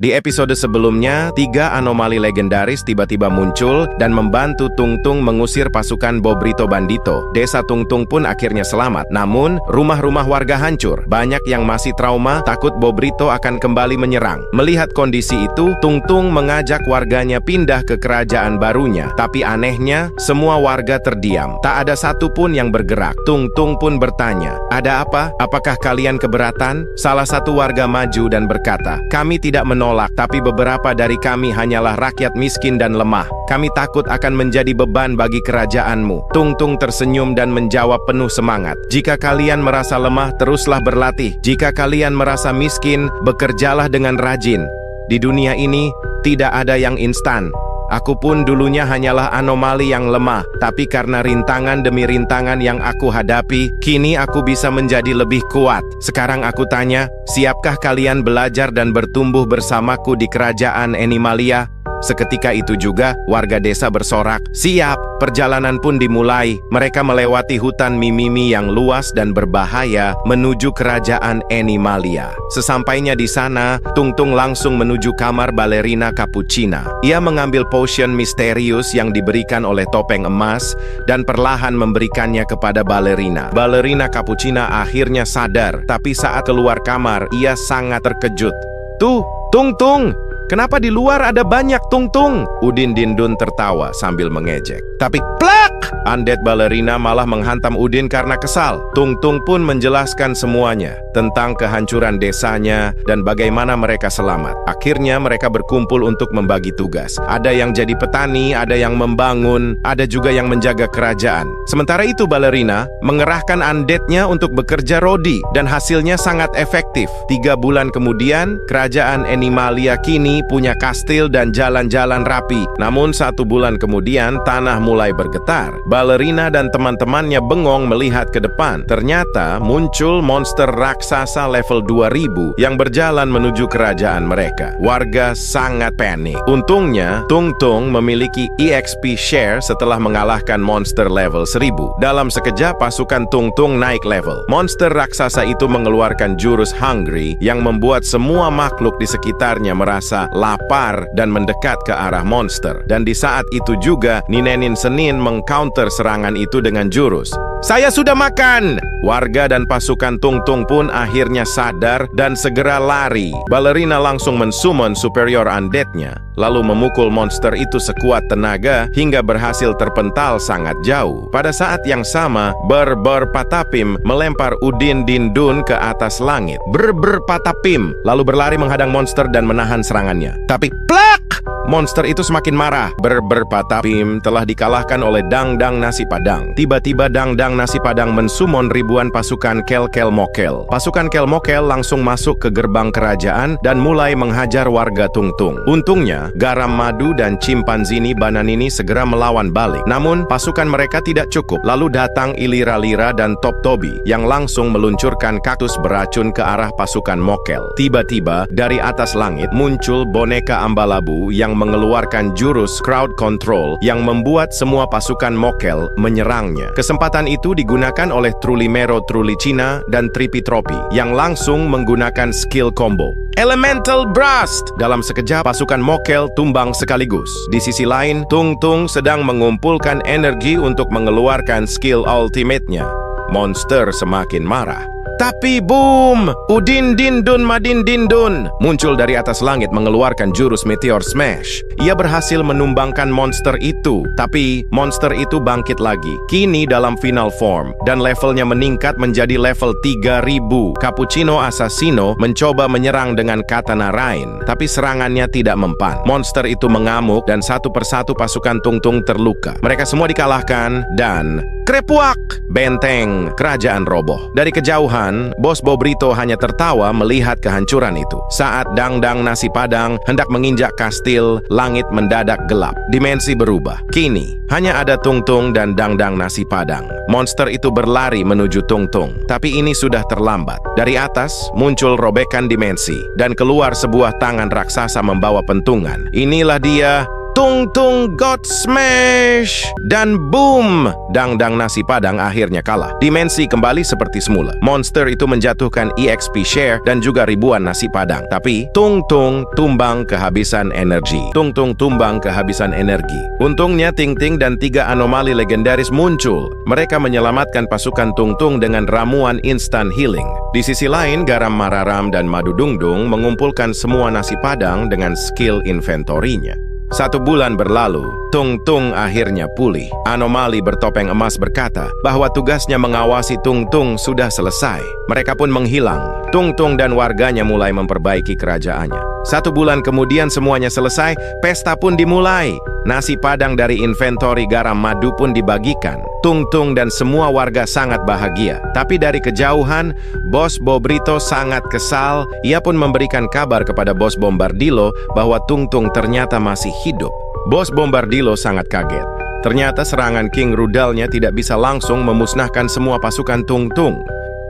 Di episode sebelumnya, 3 anomali legendaris tiba-tiba muncul dan membantu Tungtung mengusir pasukan Bobrito Bandito. Desa Tungtung pun akhirnya selamat. Namun, rumah-rumah warga hancur. Banyak yang masih trauma, takut Bobrito akan kembali menyerang. Melihat kondisi itu, Tungtung mengajak warganya pindah ke kerajaan barunya. Tapi anehnya, semua warga terdiam. Tak ada satupun yang bergerak. Tungtung pun bertanya, "Ada apa? Apakah kalian keberatan?" Salah satu warga maju dan berkata, "Kami tidak menolak, tapi beberapa dari kami hanyalah rakyat miskin dan lemah. Kami takut akan menjadi beban bagi kerajaanmu." Tungtung tersenyum dan menjawab penuh semangat, "Jika kalian merasa lemah, teruslah berlatih. Jika kalian merasa miskin, bekerjalah dengan rajin. Di dunia ini, tidak ada yang instan. Aku pun dulunya hanyalah anomali yang lemah, tapi karena rintangan demi rintangan yang aku hadapi, kini aku bisa menjadi lebih kuat. Sekarang aku tanya, siapkah kalian belajar dan bertumbuh bersamaku di kerajaan Animalia?" Seketika itu juga, warga desa bersorak, "Siap!" Perjalanan pun dimulai. Mereka melewati hutan Mimimi yang luas dan berbahaya menuju kerajaan Animalia. Sesampainya di sana, Tungtung langsung menuju kamar balerina Cappuccina. Ia mengambil potion misterius yang diberikan oleh topeng emas dan perlahan memberikannya kepada balerina. Balerina Cappuccina akhirnya sadar, tapi saat keluar kamar, ia sangat terkejut. "Tuh, Tungtung! Kenapa di luar ada banyak Tungtung?" Udin Dindun tertawa sambil mengejek. Tapi plak! Undead balerina malah menghantam Udin karena kesal. Tungtung pun menjelaskan semuanya tentang kehancuran desanya dan bagaimana mereka selamat. Akhirnya mereka berkumpul untuk membagi tugas. Ada yang jadi petani, ada yang membangun, ada juga yang menjaga kerajaan. Sementara itu balerina mengerahkan undeadnya untuk bekerja rodi dan hasilnya sangat efektif. 3 bulan kemudian, kerajaan Animalia kini punya kastil dan jalan-jalan rapi. Namun 1 bulan kemudian, tanah mulai bergetar. Balerina dan teman-temannya bengong melihat ke depan. Ternyata muncul monster raksasa level 2000 yang berjalan menuju kerajaan mereka. Warga sangat panik. Untungnya, Tungtung memiliki EXP share setelah mengalahkan monster level 1000. Dalam sekejap, pasukan Tungtung naik level. Monster raksasa itu mengeluarkan jurus Hungry yang membuat semua makhluk di sekitarnya merasa lapar dan mendekat ke arah monster. Dan di saat itu juga, Ninenin Senin mengcounter serangan itu dengan jurus, "Saya sudah makan!" Warga dan pasukan Tungtung pun akhirnya sadar dan segera lari. Balerina langsung mensummon superior undeadnya, lalu memukul monster itu sekuat tenaga hingga berhasil terpental sangat jauh. Pada saat yang sama, Ber Patapim melempar Udin Dindun ke atas langit. Ber Patapim lalu berlari menghadang monster dan menahan serangannya. Tapi plak! Monster itu semakin marah. Ber Patapim telah dikalahkan oleh Dang Dang Nasi Padang. Tiba-tiba Dang Dang Nasi Padang mensummon ribuan pasukan Kel Mokel. Pasukan Kel Mokel langsung masuk ke gerbang kerajaan dan mulai menghajar warga Tungtung. Untungnya, Garam Madu dan Chimpanzini Bananini segera melawan balik. Namun, pasukan mereka tidak cukup. Lalu datang Ilira-Lira dan Top Tobi yang langsung meluncurkan kaktus beracun ke arah pasukan Mokel. Tiba-tiba, dari atas langit muncul boneka Ambalabu yang mengeluarkan jurus crowd control yang membuat semua pasukan Mokel menyerangnya. Kesempatan itu digunakan oleh Trulimero Trulicina dan Tripitropi yang langsung menggunakan skill combo Elemental Blast. Dalam sekejap, pasukan Mokel tumbang sekaligus. Di sisi lain, Tungtung sedang mengumpulkan energi untuk mengeluarkan skill ultimate-nya. Monster semakin marah. Tapi boom! Udin Dindun Madin Dindun muncul dari atas langit mengeluarkan jurus Meteor Smash. Ia berhasil menumbangkan monster itu, tapi monster itu bangkit lagi. Kini dalam final form dan levelnya meningkat menjadi level 3000. Cappuccino Assassino mencoba menyerang dengan katana Rain, tapi serangannya tidak mempan. Monster itu mengamuk dan satu persatu pasukan Tungtung terluka. Mereka semua dikalahkan dan krepuak! Benteng kerajaan roboh. Dari kejauhan, Bos Bobrito hanya tertawa melihat kehancuran itu. Saat Dang Dang Nasi Padang hendak menginjak kastil, langit mendadak gelap. Dimensi berubah. Kini, hanya ada Tungtung dan Dang Dang Nasi Padang. Monster itu berlari menuju Tungtung, tapi ini sudah terlambat. Dari atas, muncul robekan dimensi, dan keluar sebuah tangan raksasa membawa pentungan. Inilah dia, Tung Tung God Smash! Dan boom! Dangdang nasi padang akhirnya kalah. Dimensi kembali seperti semula. Monster itu menjatuhkan EXP share dan juga ribuan nasi padang. Tapi Tung Tung tumbang kehabisan energi. Tung Tung tumbang kehabisan energi. Untungnya Ting Ting dan 3 anomali legendaris muncul. Mereka menyelamatkan pasukan Tung Tung dengan ramuan instant healing. Di sisi lain, Garam Mararam dan Madu Dungdung mengumpulkan semua nasi padang dengan skill inventorinya. 1 bulan berlalu, Tung Tung akhirnya pulih. Anomali bertopeng emas berkata bahwa tugasnya mengawasi Tung Tung sudah selesai. Mereka pun menghilang. Tung Tung dan warganya mulai memperbaiki kerajaannya. 1 bulan kemudian semuanya selesai, pesta pun dimulai. Nasi padang dari inventori garam madu pun dibagikan. Tung Tung dan semua warga sangat bahagia. Tapi dari kejauhan, Bos Bobrito sangat kesal. Ia pun memberikan kabar kepada Bos Bombardilo bahwa Tung Tung ternyata masih hidup. Bos Bombardilo sangat kaget. Ternyata serangan King Rudalnya tidak bisa langsung memusnahkan semua pasukan Tung Tung.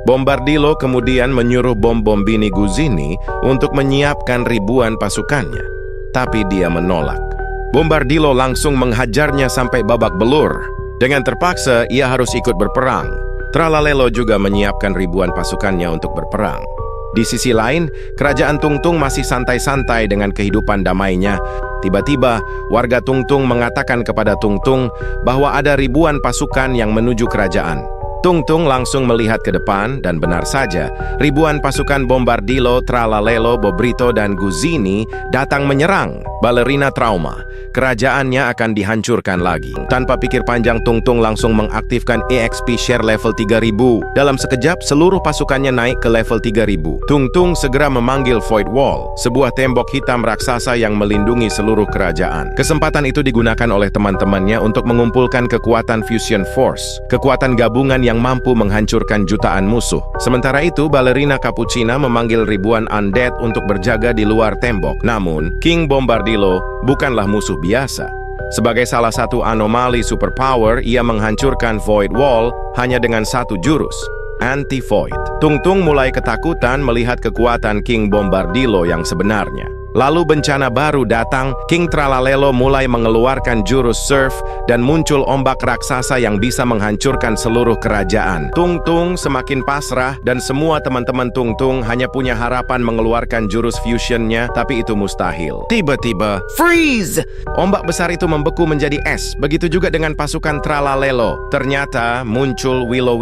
Bombardilo kemudian menyuruh Bom-Bom Bini Guzini untuk menyiapkan ribuan pasukannya. Tapi dia menolak. Bombardilo langsung menghajarnya sampai babak belur. Dengan terpaksa, ia harus ikut berperang. Tralalelo juga menyiapkan ribuan pasukannya untuk berperang. Di sisi lain, kerajaan Tung Tung masih santai-santai dengan kehidupan damainya. Tiba-tiba, warga Tung Tung mengatakan kepada Tung Tung bahwa ada ribuan pasukan yang menuju kerajaan. Tung Tung langsung melihat ke depan dan benar saja, ribuan pasukan Bombardilo, Tralalelo, Bobrito, dan Guzini datang menyerang. Balerina trauma. Kerajaannya akan dihancurkan lagi. Tanpa pikir panjang, Tung Tung langsung mengaktifkan EXP share level 3000. Dalam sekejap, seluruh pasukannya naik ke level 3000. Tung Tung segera memanggil Void Wall, sebuah tembok hitam raksasa yang melindungi seluruh kerajaan. Kesempatan itu digunakan oleh teman-temannya untuk mengumpulkan kekuatan Fusion Force, kekuatan gabungan yang mampu menghancurkan jutaan musuh. Sementara itu, Balerina Cappuccina memanggil ribuan undead untuk berjaga di luar tembok. Namun, King Bombardilo bukanlah musuh biasa. Sebagai salah satu anomali superpower, ia menghancurkan Void Wall hanya dengan 1 jurus, Anti-Void. Tung Tung mulai ketakutan melihat kekuatan King Bombardilo yang sebenarnya. Lalu bencana baru datang, King Tralalelo mulai mengeluarkan jurus surf dan muncul ombak raksasa yang bisa menghancurkan seluruh kerajaan. Tung Tung semakin pasrah dan semua teman-teman Tung Tung hanya punya harapan mengeluarkan jurus fusionnya, tapi itu mustahil. Tiba-tiba, freeze! Ombak besar itu membeku menjadi es, begitu juga dengan pasukan Tralalelo. Ternyata muncul Willow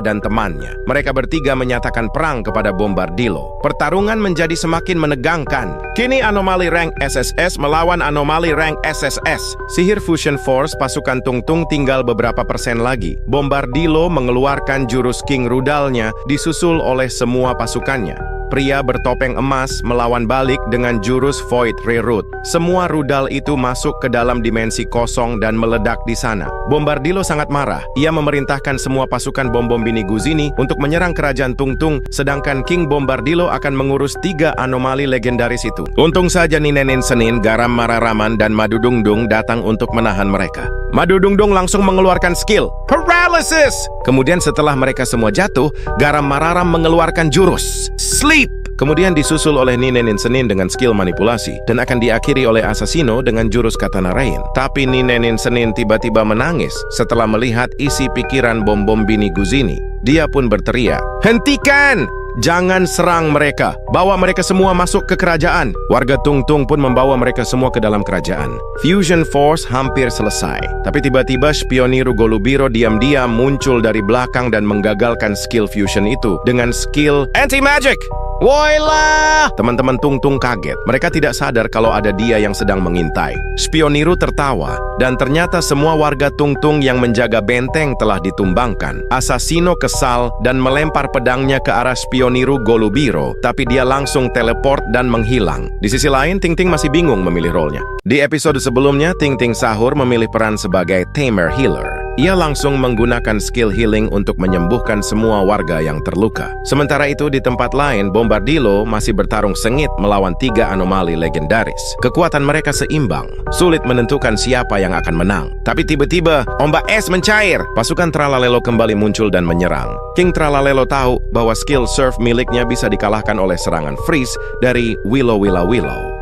dan temannya. Mereka bertiga menyatakan perang kepada Bombardilo. Pertarungan menjadi semakin menegangkan. Kini anomali rank SSS melawan anomali rank SSS. Sihir Fusion Force pasukan Tung Tung tinggal beberapa persen lagi. Bombardilo mengeluarkan jurus King Rudalnya disusul oleh semua pasukannya. Pria bertopeng emas melawan balik dengan jurus Void Reroute. Semua rudal itu masuk ke dalam dimensi kosong dan meledak di sana. Bombardilo sangat marah. Ia memerintahkan semua pasukan Bom-Bom Bini Guzini untuk menyerang kerajaan Tung Tung, sedangkan King Bombardilo akan mengurus 3 anomali legendaris itu. Untung saja Ninenin Senin, Garam Mararaman, dan Madu Dungdung datang untuk menahan mereka. Madu Dungdung langsung mengeluarkan skill Paralysis! Kemudian setelah mereka semua jatuh, Garam Mararam mengeluarkan jurus Sleep! Kemudian disusul oleh Ninenin Senin dengan skill manipulasi dan akan diakhiri oleh Assassino dengan jurus Katana Rain. Tapi Ninenin Senin tiba-tiba menangis setelah melihat isi pikiran Bom-Bom Bini Guzini. Dia pun berteriak, "Hentikan! Jangan serang mereka. Bawa mereka semua masuk ke kerajaan." Warga Tung Tung pun membawa mereka semua ke dalam kerajaan. Fusion Force hampir selesai. Tapi tiba-tiba Spioniru Golubiro diam-diam muncul dari belakang dan menggagalkan skill fusion itu dengan skill Anti-Magic. Woilah! Teman-teman Tung Tung kaget. Mereka tidak sadar kalau ada dia yang sedang mengintai. Spioniru tertawa, dan ternyata semua warga Tung Tung yang menjaga benteng telah ditumbangkan. Assassino kesal dan melempar pedangnya ke arah Spioniru Golubiro, tapi dia langsung teleport dan menghilang. Di sisi lain, Ting Ting masih bingung memilih role-nya. Di episode sebelumnya, Ting Ting Sahur memilih peran sebagai Tamer Healer. Ia langsung menggunakan skill healing untuk menyembuhkan semua warga yang terluka. Sementara itu, di tempat lain, Bombardilo masih bertarung sengit melawan 3 anomali legendaris. Kekuatan mereka seimbang, sulit menentukan siapa yang akan menang. Tapi tiba-tiba, ombak es mencair. Pasukan Tralalelo kembali muncul dan menyerang. King Tralalelo tahu bahwa skill surf miliknya bisa dikalahkan oleh serangan freeze dari Willow.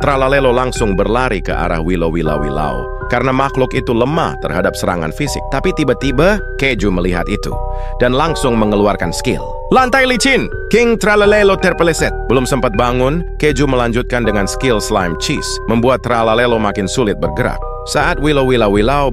Tralalelo langsung berlari ke arah Willow. Karena makhluk itu lemah terhadap serangan fisik. Tapi tiba-tiba, Keju melihat itu dan langsung mengeluarkan skill. Lantai licin! King Tralalelo terpeleset. Belum sempat bangun, Keju melanjutkan dengan skill Slime Cheese, membuat Tralalelo makin sulit bergerak. Saat Willow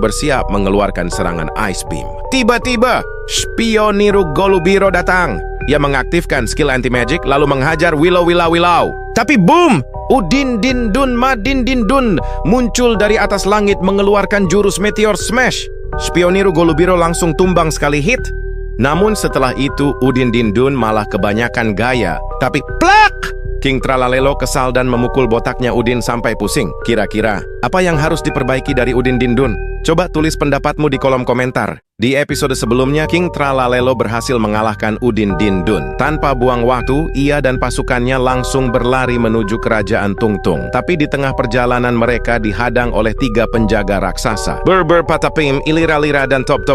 bersiap mengeluarkan serangan Ice Beam, tiba-tiba, Spioniru Golubiro datang. Ia mengaktifkan skill anti-magic lalu menghajar Willow. Tapi boom! Udin Din Dun Madin Din Dun muncul dari atas langit mengeluarkan jurus Meteor Smash. Spioniru Golubiro langsung tumbang sekali hit. Namun setelah itu Udin Din Dun malah kebanyakan gaya. Tapi plak! King Tralalelo kesal dan memukul botaknya Udin sampai pusing. Kira-kira apa yang harus diperbaiki dari Udin Din Dun? Coba tulis pendapatmu di kolom komentar. Di episode sebelumnya, King Tralalelo berhasil mengalahkan Udin Din Dun. Tanpa buang waktu, ia dan pasukannya langsung berlari menuju kerajaan Tungtung. Tapi di tengah perjalanan mereka dihadang oleh 3 penjaga raksasa. Berber Patapim, Ilira-lira, dan Top.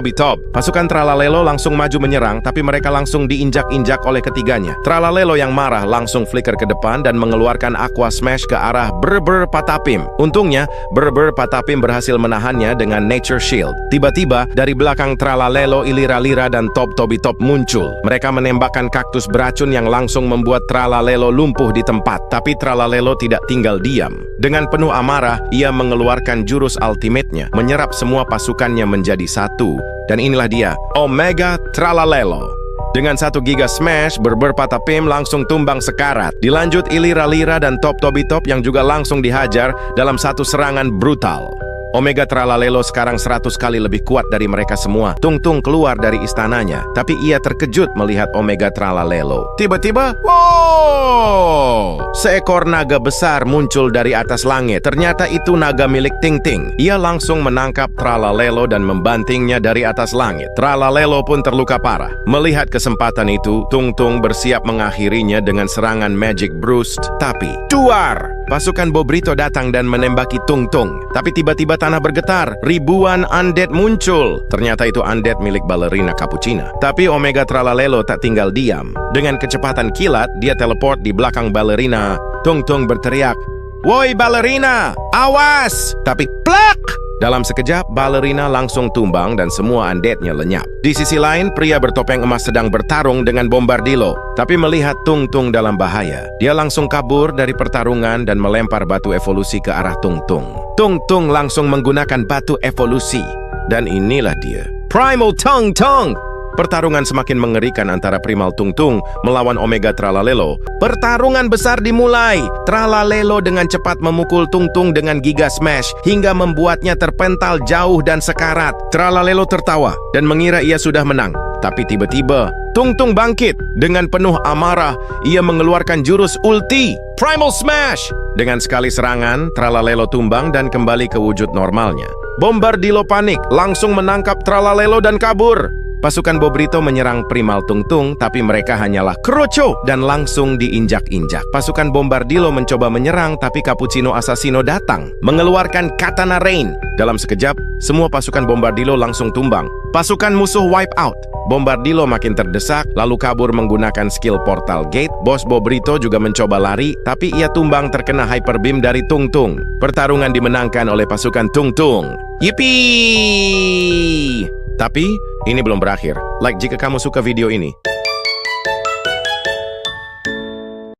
Pasukan Tralalelo langsung maju menyerang, tapi mereka langsung diinjak-injak oleh ketiganya. Tralalelo yang marah langsung flicker ke depan dan mengeluarkan Aqua Smash ke arah Berber Patapim. Untungnya, Berber Patapim berhasil menahannya dengan Nature Shield. Tiba-tiba, dari belakang Tralalelo, Ilira-lira, dan Top muncul. Mereka menembakkan kaktus beracun yang langsung membuat Tralalelo lumpuh di tempat. Tapi Tralalelo tidak tinggal diam. Dengan penuh amarah, ia mengeluarkan jurus ultimate-nya, menyerap semua pasukannya menjadi satu. Dan inilah dia, Omega Tralalelo. Dengan 1 Giga Smash, Berber Patapim langsung tumbang sekarat. Dilanjut Ilira-lira dan Top yang juga langsung dihajar dalam satu serangan brutal. Omega Tralalelo sekarang 100 kali lebih kuat dari mereka semua. Tungtung keluar dari istananya, tapi ia terkejut melihat Omega Tralalelo. Tiba-tiba, wow! Seekor naga besar muncul dari atas langit. Ternyata itu naga milik Ting. Ia langsung menangkap Tralalelo dan membantingnya dari atas langit. Tralalelo pun terluka parah. Melihat kesempatan itu, Tungtung bersiap mengakhirinya dengan serangan Magic Burst. Tapi, duar! Pasukan Bobrito datang dan menembaki Tungtung. Tapi tiba-tiba tanah bergetar. Ribuan undead muncul. Ternyata itu undead milik Ballerina Cappuccina. Tapi Omega Tralalelo tak tinggal diam. Dengan kecepatan kilat, dia teleport di belakang Ballerina. Tungtung berteriak, "Woi Ballerina, awas!" Tapi plak! Dalam sekejap, Ballerina langsung tumbang dan semua undeadnya lenyap. Di sisi lain, pria bertopeng emas sedang bertarung dengan Bombardilo. Tapi melihat Tungtung dalam bahaya, dia langsung kabur dari pertarungan dan melempar batu evolusi ke arah Tungtung. Tungtung langsung menggunakan batu evolusi. Dan inilah dia, Primal Tung. Pertarungan semakin mengerikan antara Primal Tungtung melawan Omega Tralalelo. Pertarungan besar dimulai. Tralalelo dengan cepat memukul Tungtung dengan Giga Smash hingga membuatnya terpental jauh dan sekarat. Tralalelo tertawa dan mengira ia sudah menang. Tapi tiba-tiba, Tungtung bangkit. Dengan penuh amarah, ia mengeluarkan jurus ulti, Primal Smash. Dengan sekali serangan, Tralalelo tumbang dan kembali ke wujud normalnya. Bombardilo panik, langsung menangkap Tralalelo dan kabur. Pasukan Bobrito menyerang Primal Tungtung, tapi mereka hanyalah kroco dan langsung diinjak-injak. Pasukan Bombardilo mencoba menyerang, tapi Cappuccino Assassino datang, mengeluarkan Katana Rain. Dalam sekejap, semua pasukan Bombardilo langsung tumbang. Pasukan musuh wipe out. Bombardilo makin terdesak, lalu kabur menggunakan skill Portal Gate. Bos Bobrito juga mencoba lari, tapi ia tumbang terkena Hyper Beam dari Tungtung. Pertarungan dimenangkan oleh pasukan Tungtung. Yippee! Tapi, ini belum berakhir. Like jika kamu suka video ini.